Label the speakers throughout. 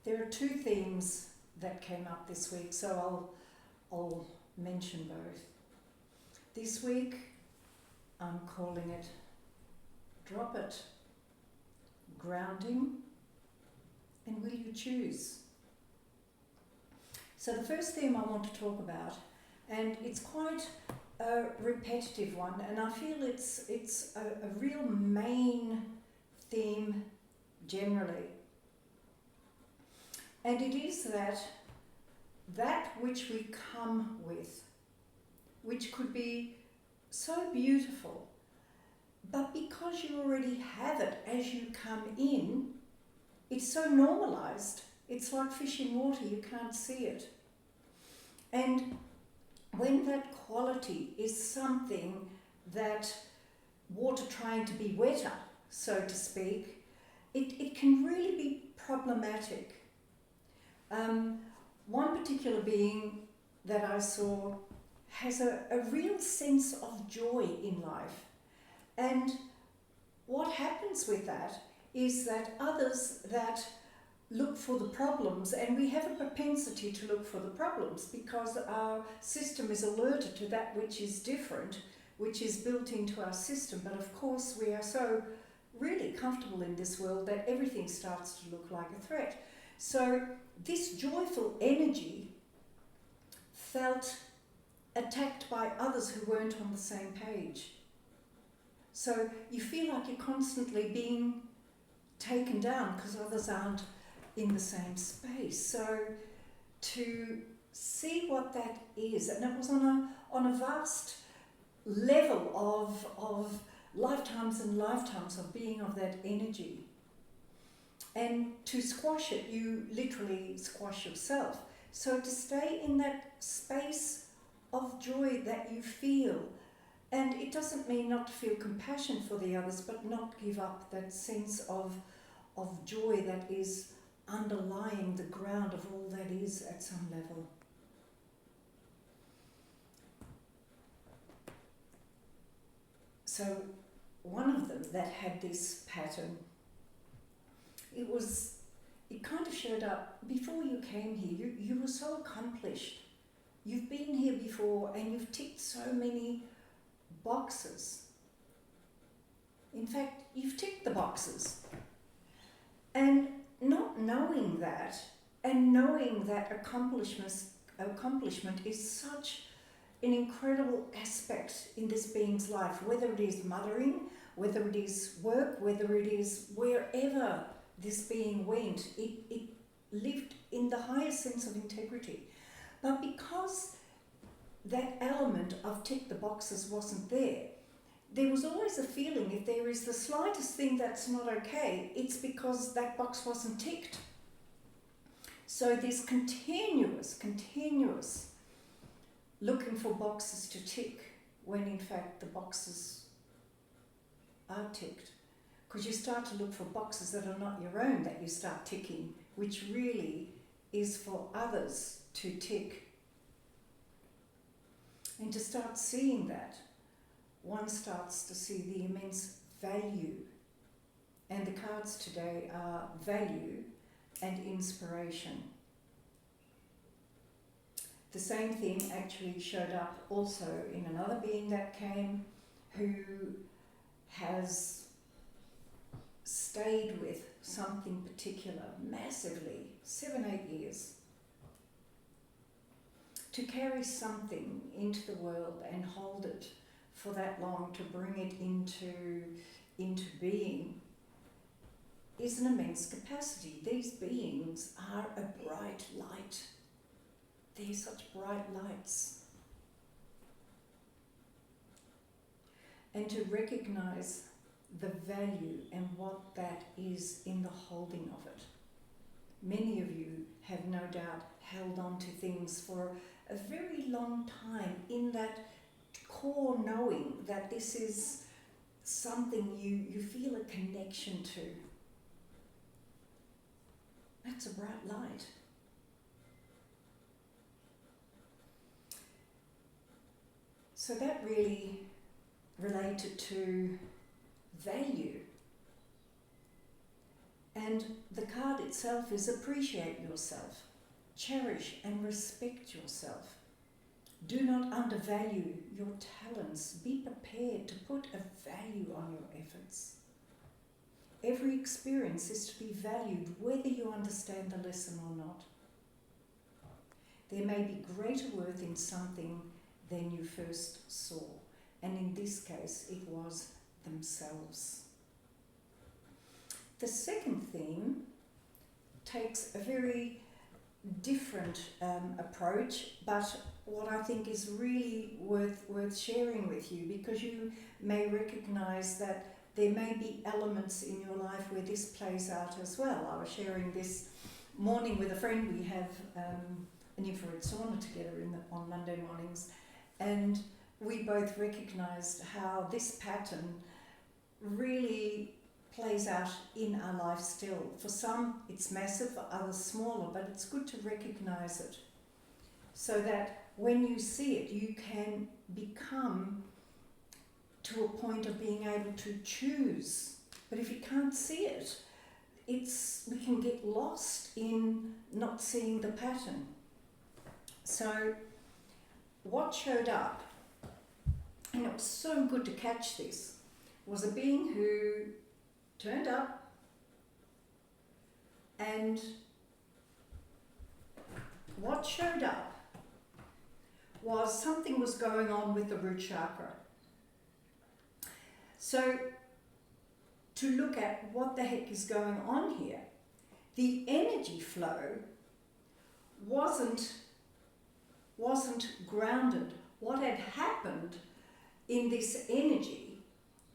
Speaker 1: there are two themes that came up this week, so I'll mention both. This week, I'm calling it Drop It, Grounding, and Will You Choose? So the first theme I want to talk about, and it's quite a repetitive one, and I feel it's a real main theme generally. And it is that which we come with, which could be so beautiful, but because you already have it as you come in, it's so normalized. It's like fish in water, you can't see it. And when that quality is something that water trying to be wetter, so to speak, it can really be problematic. One particular being that I saw has a real sense of joy in life. And what happens with that is that others that look for the problems, and we have a propensity to look for the problems because our system is alerted to that which is different, which is built into our system. But of course we are so really comfortable in this world that everything starts to look like a threat. So this joyful energy felt attacked by others who weren't on the same page. So you feel like you're constantly being taken down because others aren't in the same space. So to see what that is, and it was on a vast level of lifetimes and lifetimes of being of that energy. And to squash it, you literally squash yourself. So to stay in that space of joy that you feel, and it doesn't mean not to feel compassion for the others, but not give up that sense of joy that is underlying the ground of all that is at some level. So one of them that had this pattern, it kind of showed up before you came here. You were so accomplished. You've been here before and you've ticked so many boxes. In fact, you've ticked the boxes. And not knowing that, and knowing that accomplishment is such an incredible aspect in this being's life, whether it is mothering, whether it is work, whether it is wherever this being went, it lived in the highest sense of integrity. But because that element of tick the boxes wasn't there, there was always a feeling if there is the slightest thing that's not okay, it's because that box wasn't ticked. So this continuous looking for boxes to tick when in fact the boxes are ticked. Because you start to look for boxes that are not your own that you start ticking, which really is for others to tick. And to start seeing that, one starts to see the immense value. And the cards today are value and inspiration. The same theme actually showed up also in another being that came who has stayed with something particular massively, 7-8 years. To carry something into the world and hold it for that long, to bring it into being, is an immense capacity. These beings are a bright light. They're such bright lights. And to recognize the value and what that is in the holding of it. Many of you have no doubt held on to things for a very long time in that core knowing that this is something you feel a connection to. That's a bright light. So that really related to value. And And the card itself is appreciate yourself, cherish and respect yourself. Do not undervalue your talents. Be prepared to put a value on your efforts. Every experience is to be valued whether you understand the lesson or not. There may be greater worth in something than you first saw, and in this case it was themselves. The second theme takes a very different approach, but what I think is really worth sharing with you, because you may recognise that there may be elements in your life where this plays out as well. I was sharing this morning with a friend. We have an infrared sauna together on Monday mornings, and we both recognised how this pattern really plays out in our life still. For some it's massive, for others smaller, but it's good to recognise it so that when you see it you can become to a point of being able to choose. But if you can't see it, we can get lost in not seeing the pattern. So what showed up, and it was so good to catch this, was a being who turned up, and what showed up was something was going on with the root chakra. So to look at what the heck is going on here, the energy flow wasn't grounded. What had happened in this energy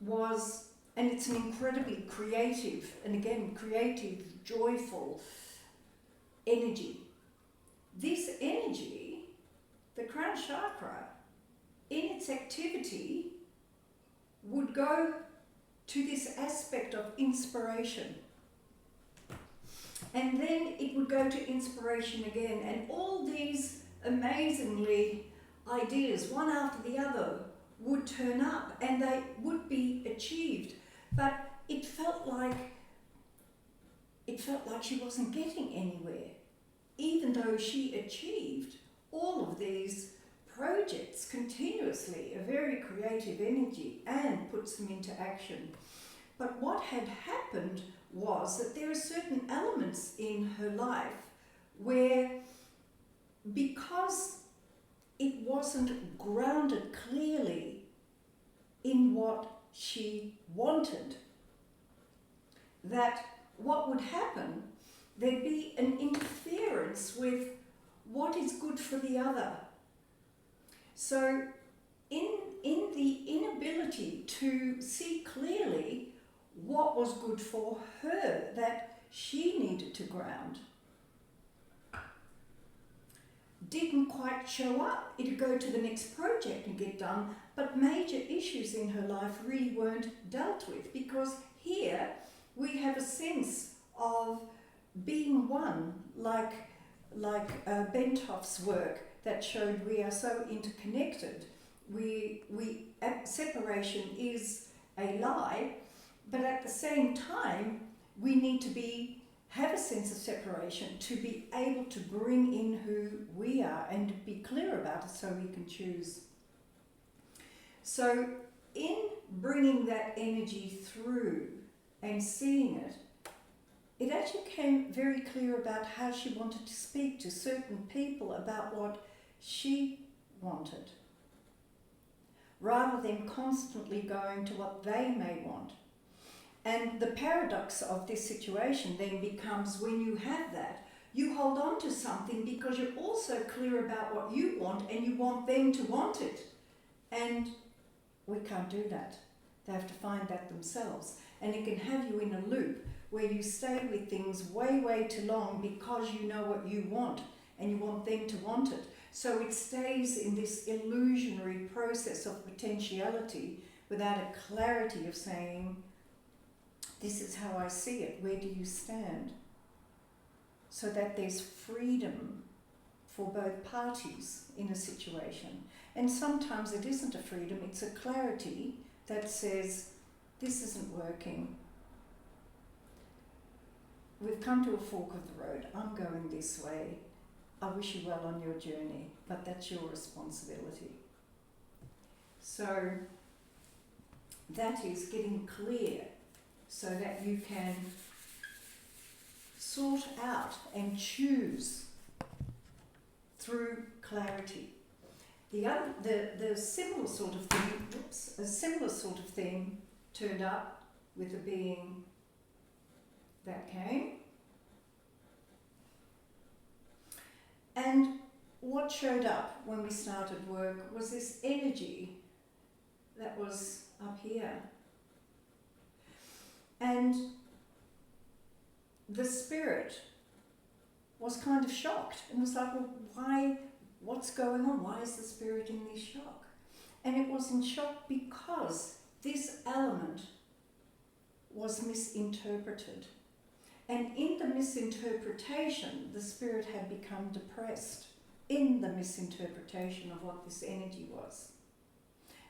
Speaker 1: was, and it's an incredibly creative, and again, creative, joyful energy. This energy, the crown chakra, in its activity, would go to this aspect of inspiration. And then it would go to inspiration again, and all these amazingly ideas, one after the other, would turn up and they would be achieved. But it felt like she wasn't getting anywhere, even though she achieved all of these projects continuously, a very creative energy, and puts them into action. But what had happened was that there are certain elements in her life where, because it wasn't grounded clearly in what she wanted, that what would happen, there'd be an interference with what is good for the other. So in the inability to see clearly what was good for her, that she needed to ground, didn't quite show up. It'd go to the next project and get done, but major issues in her life really weren't dealt with, because here we have a sense of being one, like Bentoff's work that showed we are so interconnected. Separation is a lie, but at the same time we need to have a sense of separation to be able to bring in who we are and be clear about it so we can choose. So in bringing that energy through and seeing it, it actually became very clear about how she wanted to speak to certain people about what she wanted, rather than constantly going to what they may want. And the paradox of this situation then becomes, when you have that, you hold on to something because you're also clear about what you want and you want them to want it. And we can't do that. They have to find that themselves. And it can have you in a loop where you stay with things way, way too long because you know what you want and you want them to want it. So it stays in this illusionary process of potentiality without a clarity of saying, this is how I see it, where do you stand? So that there's freedom for both parties in a situation. And sometimes it isn't a freedom, it's a clarity that says, this isn't working. we've come to a fork of the road. I'm going this way. I wish you well on your journey, but that's your responsibility. So that is getting clear so that you can sort out and choose through clarity. The similar sort of thing, a similar sort of thing turned up with a being that came. And what showed up when we started work was this energy that was up here. And the spirit was kind of shocked and was like, well, why, what's going on? Why is the spirit in this shock? And it was in shock because this element was misinterpreted. And in the misinterpretation, the spirit had become depressed in the misinterpretation of what this energy was.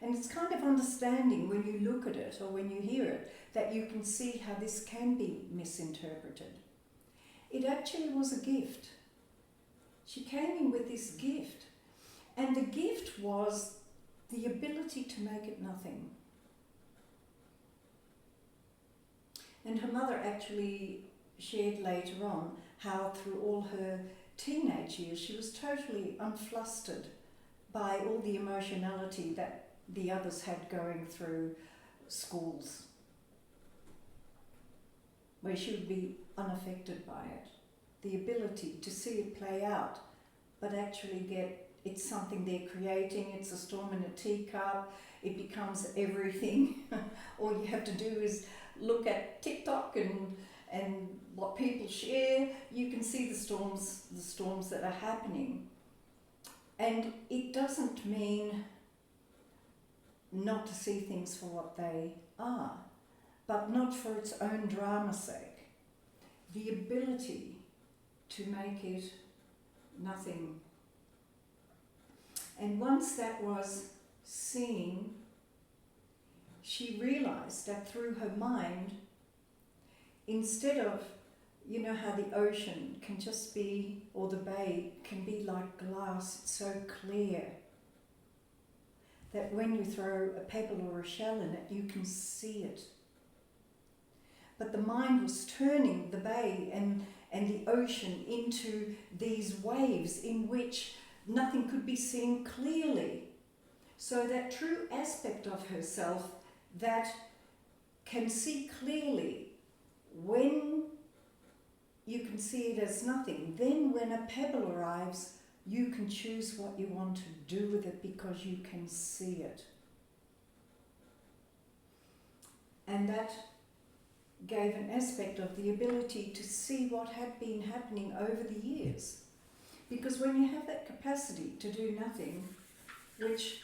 Speaker 1: And it's kind of understanding when you look at it or when you hear it that you can see how this can be misinterpreted. It actually was a gift. She came in with this gift, and the gift was the ability to make it nothing. And her mother actually shared later on how through all her teenage years she was totally unflustered by all the emotionality that the others had going through schools, where she would be unaffected by it. The ability to see it play out, but actually get, it's something they're creating, it's a storm in a teacup, it becomes everything. All you have to do is look at TikTok and what people share, you can see the storms that are happening. And it doesn't mean not to see things for what they are, but not for its own drama's sake. The ability to make it nothing. And once that was seen, she realized that through her mind, instead of, you know how the ocean can just be, or the bay can be like glass, it's so clear that when you throw a pebble or a shell in it, you can see it. But the mind was turning the bay and the ocean into these waves in which nothing could be seen clearly. So that true aspect of herself that can see clearly when you can see it as nothing, then when a pebble arrives, you can choose what you want to do with it because you can see it. And that gave an aspect of the ability to see what had been happening over the years. Because when you have that capacity to do nothing, which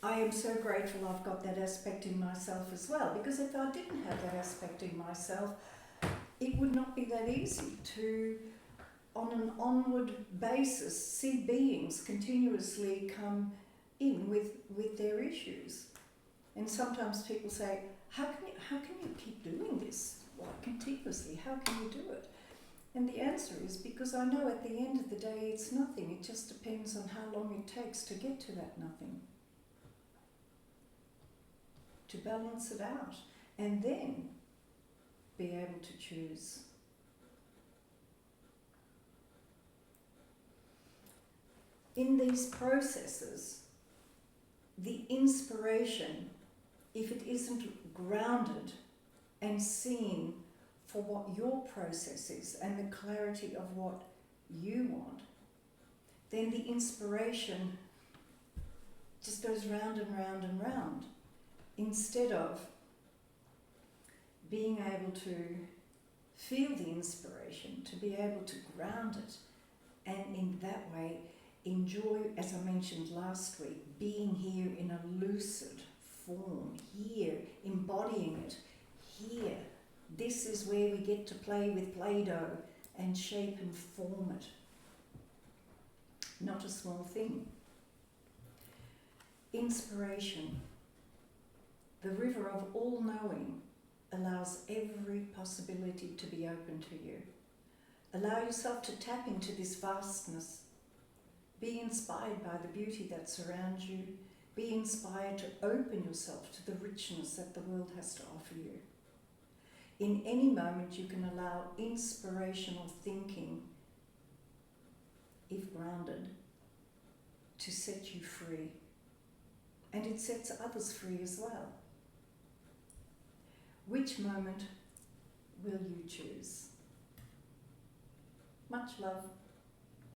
Speaker 1: I am so grateful I've got that aspect in myself as well, because if I didn't have that aspect in myself, it would not be that easy to, on an onward basis, see beings continuously come in with their issues. And sometimes people say, how can you keep doing this? Like continuously, how can you do it? And the answer is because I know at the end of the day it's nothing. It just depends on how long it takes to get to that nothing. To balance it out and then be able to choose. In these processes, the inspiration, if it isn't grounded and seen for what your process is and the clarity of what you want, then the inspiration just goes round and round and round, instead of being able to feel the inspiration, to be able to ground it, and in that way enjoy, as I mentioned last week, being here in a lucid form, here, embodying it, here. This is where we get to play with Play-Doh and shape and form it. Not a small thing. Inspiration, the river of all knowing, allows every possibility to be open to you. Allow yourself to tap into this vastness. Be inspired by the beauty that surrounds you. Be inspired to open yourself to the richness that the world has to offer you. In any moment, you can allow inspirational thinking, if grounded, to set you free. And it sets others free as well. Which moment will you choose? Much love.